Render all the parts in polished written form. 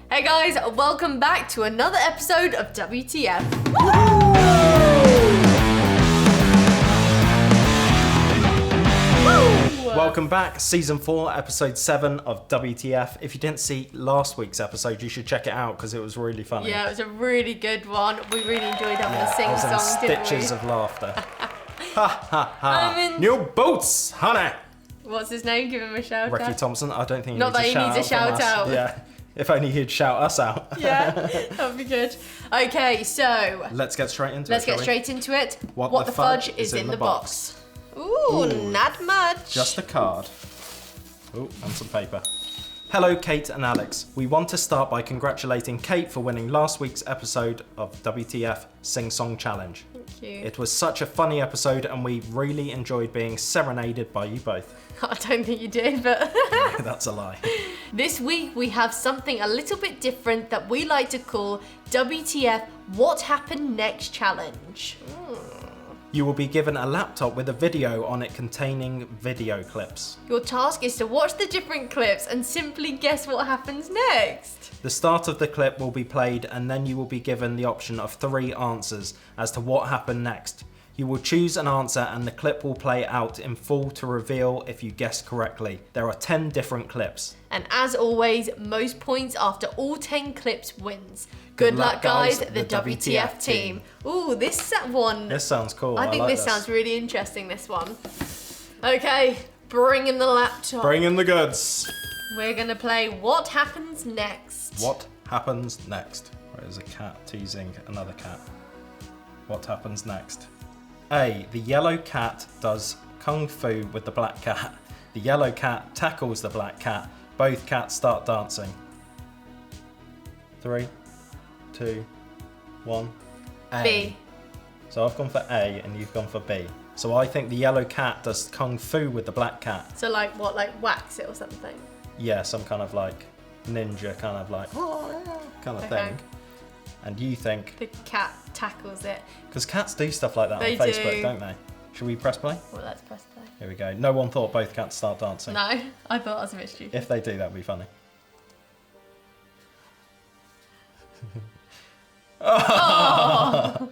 Hey guys, welcome back to another episode of WTF. Welcome back, Season 4, Episode 7 of WTF. If you didn't see last week's episode, you should check it out because it was really funny. Yeah, it was a really good one. We really enjoyed having a sing-song, I was in didn't we? stitches of laughter. Ha ha ha. New boots, honey. What's his name? Give him a shout Ricky out. Thompson. I don't think he Not needs that he needs a shout out. Yeah. If only he'd shout us out. Yeah, that would be good. Okay, so let's get straight into let's it. get straight into it. What the fudge is in the box? Ooh, not much. Just a card. Ooh, and some paper. Hello, Kate and Alex. We want to start by congratulating Kate for winning last week's episode of WTF Sing Song Challenge. Thank you. It was such a funny episode and we really enjoyed being serenaded by you both. I don't think you did, but... That's a lie. This week we have something a little bit different that we like to call WTF What Happened Next Challenge. You will be given a laptop with a video on it containing video clips. Your task is to watch the different clips and simply guess what happens next. The start of the clip will be played and then you will be given the option of 3 answers as to what happened next. You will choose an answer and the clip will play out in full to reveal if you guessed correctly. There are 10 different clips. And as always, most points after all 10 clips wins. Good luck guys, the WTF team. Ooh, this one. This sounds cool. I think like this sounds really interesting, this one. Okay, bring in the laptop. Bring in the goods. We're gonna play What Happens Next. What happens next? There's a cat teasing another cat. What happens next? A. The yellow cat does kung fu with the black cat. The yellow cat tackles the black cat. Both cats start dancing. 3, 2, 1. A. B. So I've gone for A and you've gone for B. So I think the yellow cat does kung fu with the black cat. So like what, like wax it or something? Yeah, some kind of like ninja kind of like kind of Okay. thing. And you think... The cat tackles it. Because cats do stuff like that They on Facebook, do. don't they? Should we press play? Well, let's press play. Here we go. No one thought both cats start dancing. No, I thought that was a bit stupid. If they do, that'd be funny. Oh.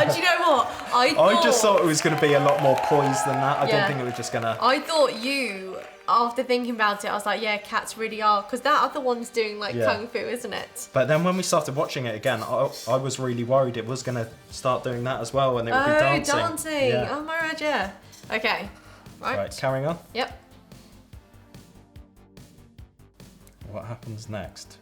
Do you know what? I just thought it was going to be a lot more poised than that. I Yeah. don't think it was just going to... I thought you, after thinking about it, I was like, yeah, cats really are. Because that other one's doing like Yeah. kung fu, isn't it? But then when we started watching it again, I was really worried it was going to start doing that as well and it would be dancing. Dancing. Yeah. Oh my god, yeah. Okay. Right, carrying on. Yep. What happens next?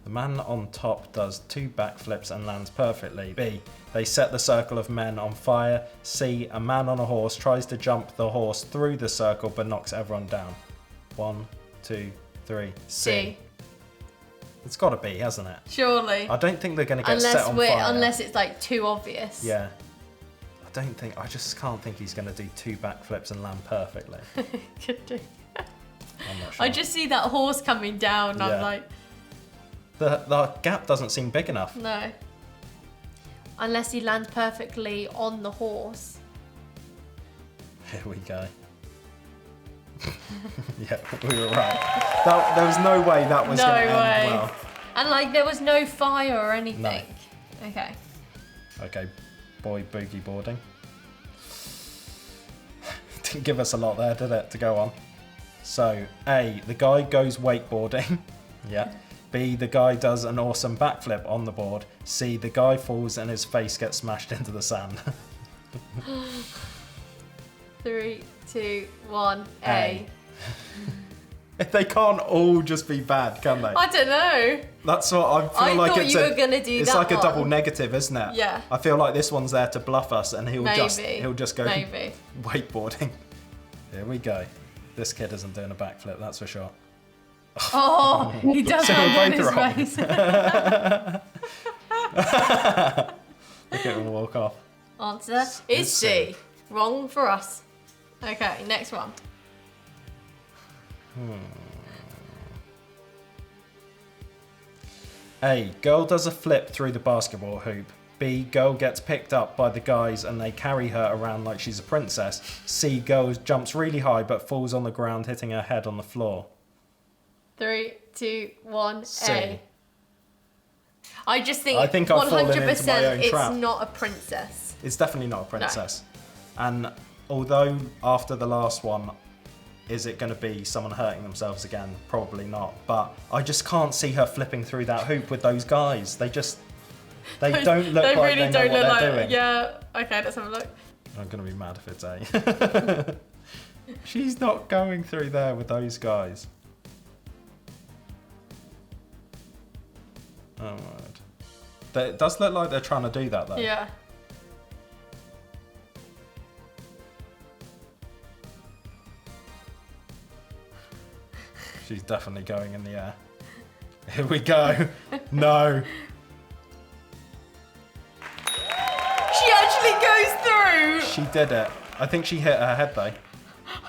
The man on top does 2 backflips and lands perfectly. B. They set the circle of men on fire. C. A man on a horse tries to jump the horse through the circle but knocks everyone down. 1, 2, 3. C. It's got to be, hasn't it? Surely. I don't think they're going to get set on fire. Unless it's like too obvious. Yeah. I just can't think he's going to do 2 backflips and land perfectly. Could do. I'm not sure. I just see that horse coming down. Yeah. I'm like, The gap doesn't seem big enough. no. Unless he lands perfectly on the horse. Here we go. Yeah, we were right. There was no way that was No going to way. end well. And like there was no fire or anything. No. Okay. Okay, boy boogie boarding. Didn't give us a lot there, did it, to go on? So, A, the guy goes wakeboarding. Yeah. B, the guy does an awesome backflip on the board. C, the guy falls and his face gets smashed into the sand. 3, 2, 1, A. They can't all just be bad, can they? I don't know. That's what I feel I like. thought It's you were gonna do It's that like a double one. negative, isn't it? Yeah. I feel like this one's there to bluff us, and he'll Maybe. just go Maybe. wakeboarding. Here we go. This kid isn't doing a backflip, that's for sure. Oh, he does So have we're on both his wrong. face. Look at him walk off. Answer is C. Wrong for us. Okay, next one. A, girl does a flip through the basketball hoop. B, girl gets picked up by the guys and they carry her around like she's a princess. C, girl jumps really high but falls on the ground, hitting her head on the floor. 3, 2, 1, C. A. I just think, I've fallen into my own it's trap. not a princess. It's definitely not a princess. No. And although after the last one, is it going to be someone hurting themselves again? Probably not. But I just can't see her flipping through that hoop with those guys. They don't look they like really they know don't what look they're like, doing. Yeah, okay, let's have a look. I'm going to be mad if it's A. She's not going through there with those guys. Oh my word. It does look like they're trying to do that though. Yeah. She's definitely going in the air. Here we go. No. She actually goes through. She did it. I think she hit her head though.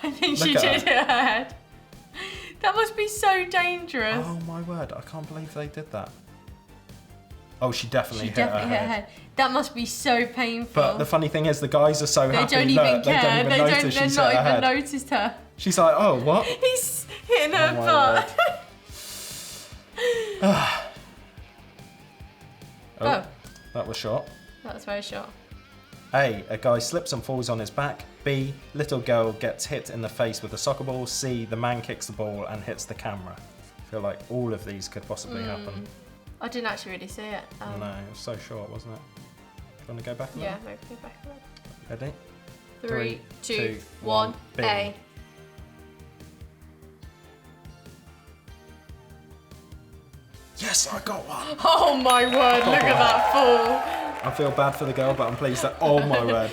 I think Look she at did her. hit her head. That must be so dangerous. Oh my word, I can't believe they did that. Oh, she definitely She hit definitely her hit her head. head. That must be so painful. But the funny thing is, the guys are so they happy. don't even Look, care. They don't even notice she's hit her head. Noticed her. She's like, oh, what? He's hitting her Oh my butt. Oh, that was short. That was very short. A guy slips and falls on his back. B, little girl gets hit in the face with a soccer ball. C, the man kicks the ball and hits the camera. I feel like all of these could possibly happen. I didn't actually really see it. No, it was so short, wasn't it? Do you want to go back a Yeah, little? maybe go back a little. Ready? 3, 2, 2, 1, B. A. Yes, I got one. Oh my word, look at that fall. I feel bad for the girl, but I'm pleased that, oh my word.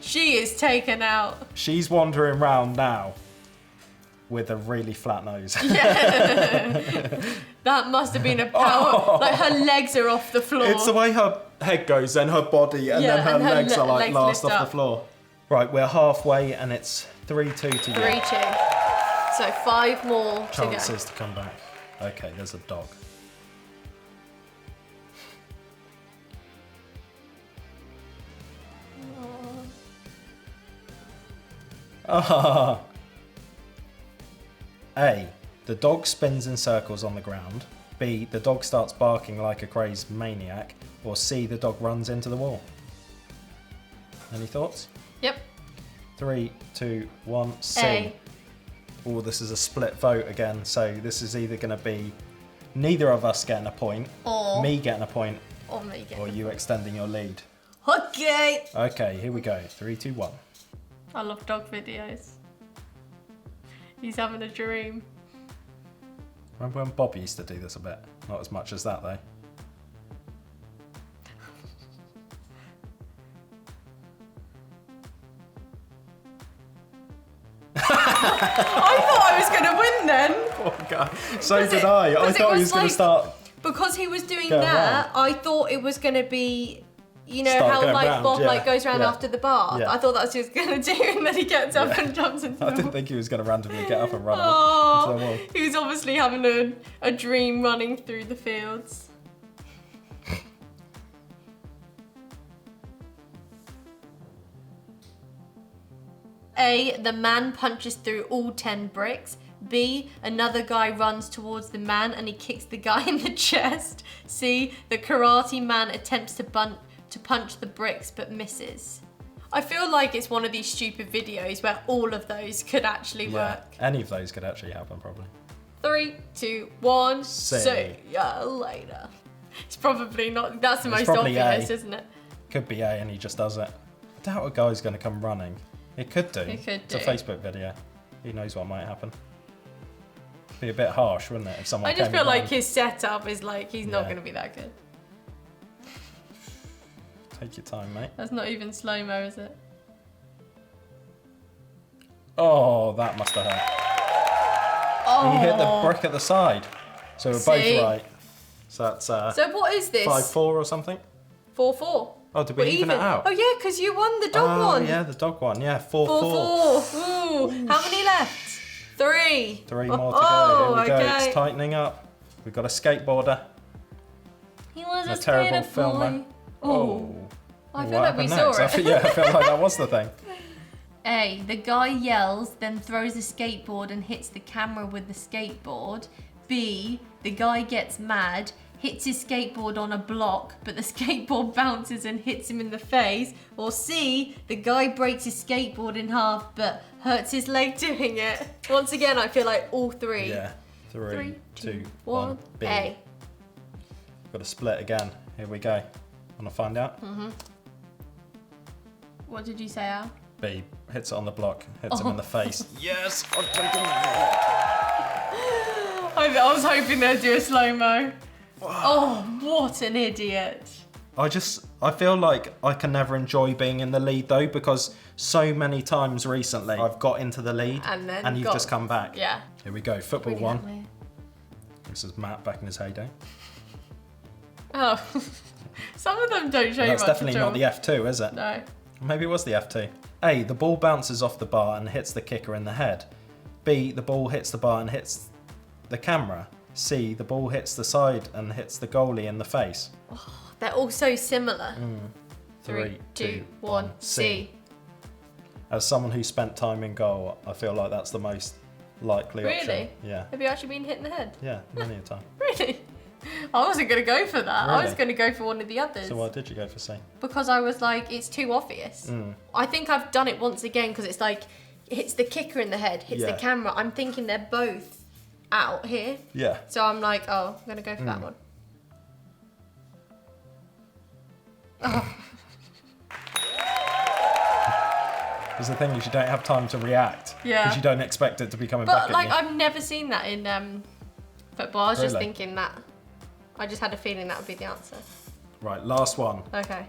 She is taken out. She's wandering around now with a really flat nose. Yeah. That must have been a power. Like her legs are off the floor. It's the way her head goes, then her body, and then her legs are like last off the floor. Right, we're halfway, and it's 3-2 to you. 3-2. So 5 more Chances to to come back. Okay, there's a dog. Ah. A, the dog spins in circles on the ground. B, the dog starts barking like a crazed maniac. Or C, the dog runs into the wall. Any thoughts? Yep. 3, 2, 1, C. A. Oh, this is a split vote again. So this is either going to be neither of us getting a point, Or me getting a point, or me getting or you extending your lead. Okay. Okay, here we go. 3, 2, 1. I love dog videos. He's having a dream. Remember when Bob used to do this a bit? Not as much as that though. I thought I was going to win then. Oh God. So did I. I it thought he was was going like- to start. Because he was doing Go that, I thought it was going to be, you know, Start how going like round, Bob yeah, like goes around yeah. after the bath. Yeah. I thought that's what he was going to do, and then he gets up Yeah. and jumps into I the didn't wall. think he was going to randomly get up and run into the Oh, wall. he was obviously having a dream running through the fields. A, the man punches through all 10 bricks. B, another guy runs towards the man and he kicks the guy in the chest. C, the karate man attempts to punch the bricks but misses. I feel like it's one of these stupid videos where all of those could actually Yeah, work. any of those could actually happen probably. 3, 2, 1, C. see ya later. It's probably not, that's the It's most probably obvious, A. isn't it? Could be A and he just does it. I doubt a guy's going to come running. It could do. It could It's a do. Facebook video. Who knows what might happen. Be a bit harsh, wouldn't it, if someone I just came feel like around. his setup is like, he's not Yeah. going to be that good. Take your time, mate. That's not even slow-mo, is it? Oh, that must have hurt. Oh. He hit the brick at the side. So we're See? both right. So that's So what is this? 5-4 or something. 4-4. Oh, did we We're even it out? Oh yeah, because you won the dog Oh, one. yeah, the dog one. Yeah, 4-4. 4-4. Ooh. How many left? 3. 3 more to go. Oh, Here we go. okay. It's tightening up. We've got a skateboarder. He was A a terrible skater boy. filmer. Oh. I feel What like we happened saw next? it. I feel like that was the thing. A, the guy yells, then throws a skateboard and hits the camera with the skateboard. B, the guy gets mad, hits his skateboard on a block, but the skateboard bounces and hits him in the face. Or C, the guy breaks his skateboard in half, but hurts his leg doing it. Once again, I feel like all three. Yeah. 3, Three, 2, two, 1. B. A. Got to split again. Here we go. Want to find out? What did you say, Al? B. Hits it on the block. Hits him in the face. Yes! I've taken it. I was hoping they'd do a slow-mo. Oh, what an idiot. I feel like I can never enjoy being in the lead though, because so many times recently I've got into the lead And you've just come back. Yeah. Here we go. Football Really 1. happy. This is Matt back in his heyday. Oh. Some of them don't show you That's much definitely at all. not the F2, is it? No. Maybe it was the F2. A. The ball bounces off the bar and hits the kicker in the head. B. The ball hits the bar and hits the camera. C. The ball hits the side and hits the goalie in the face. They're all so similar. 3, 2, 1, C. As someone who spent time in goal, I feel like that's the most likely option. Really? Yeah. Have you actually been hit in the head? Yeah, many a time. Really? I wasn't going to go for that. I was Really? going to go for one of the others. So why did you go for C? Because I was like, it's too obvious. I think I've done it once again because it's like, hits the kicker in the head, hits the Yeah. camera. I'm thinking they're both out here. Yeah. So I'm like, oh, I'm going to go for that one. Because the thing is, you don't have time to react. Yeah. Because you don't expect it to be coming back But like, at you. I've never seen that in football. I was just Really? thinking that. I just had a feeling that would be the answer. Right, last one. Okay.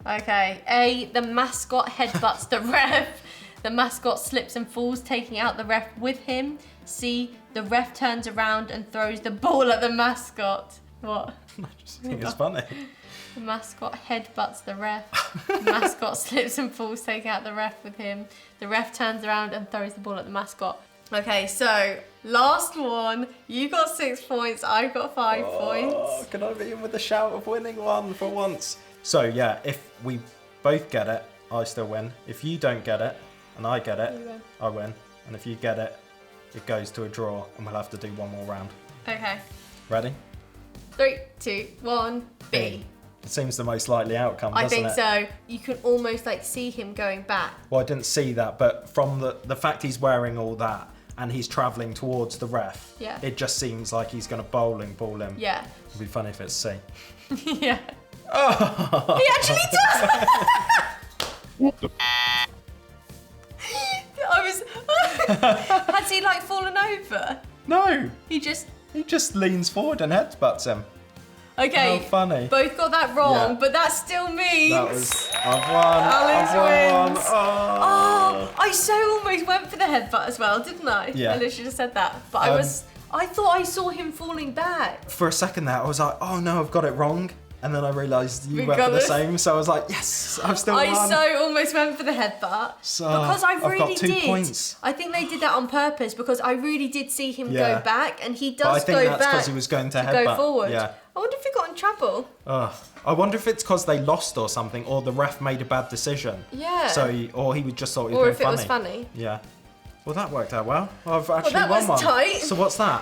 Okay. A, the mascot headbutts the ref. The mascot slips and falls, taking out the ref with him. C, the ref turns around and throws the ball at the mascot. What? I just think it's funny. The mascot headbutts the ref. The mascot slips and falls, taking out the ref with him. The ref turns around and throws the ball at the mascot. Okay, so last one. You got 6 points. I got 5 points. Can I be in with a shout of winning one for once? So yeah, if we both get it, I still win. If you don't get it and I get it, You win. I win. And if you get it, it goes to a draw and we'll have to do one more round. Okay. Ready? 3, 2, 1, B. It seems the most likely outcome, I doesn't think it? so. You can almost like see him going back. Well, I didn't see that, but from the fact he's wearing all that and he's travelling towards the ref, Yeah. it just seems like he's going to bowling ball him. Yeah. It'd be funny if it's C. Yeah. Oh! He actually does! What the? I was. Has he like fallen over? No! He just. He just leans forward and headbutts him. Okay. How funny. Both got that wrong, Yeah. but that still means. That was... I've won. Alice I've won. wins. Oh. Oh, I so almost went for the headbutt as well, didn't I? Yeah. I literally just said that. But I thought I saw him falling back. For a second there, I was like, oh no, I've got it wrong. And then I realised you We went got for the this. same, so I was like, yes, I've still I won. so almost went for the headbutt. So, because I I've got really 2 did. points. I think they did that on purpose because I really did see him Yeah. go back, and he But I does think go that's back because he was going to go headbutt. forward. Yeah. I wonder if he got in trouble. I wonder if it's because they lost or something, or the ref made a bad decision. Yeah. So, or he just thought he was Or being if it funny. was funny. Yeah. Well, that worked out well. I've actually that won was one. tight. So what's that?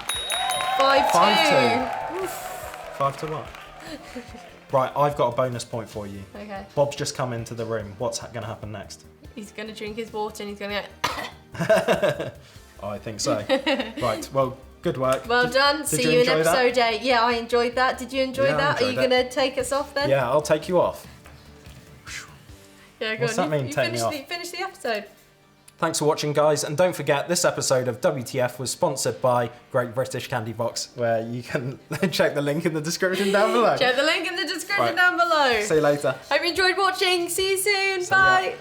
5-2. 5 to what? Right, I've got a bonus point for you. Okay. Bob's just come into the room. What's going to happen next? He's going to drink his water and he's going to go. I think so. Right, well, good work. Well done. Did See you you in enjoy that? episode 8. Yeah, I enjoyed that. Did you enjoy Yeah, I that? Are you enjoyed going to take us off then? Yeah, I'll take you off. Yeah, go What's on. that mean, take me off? Finish the episode. Thanks for watching, guys, and don't forget this episode of WTF was sponsored by Great British Candy Box, where you can check the link in the description down below. Check the link in the description Right. down below. See you later. Hope you enjoyed watching. See you soon. See ya. Bye.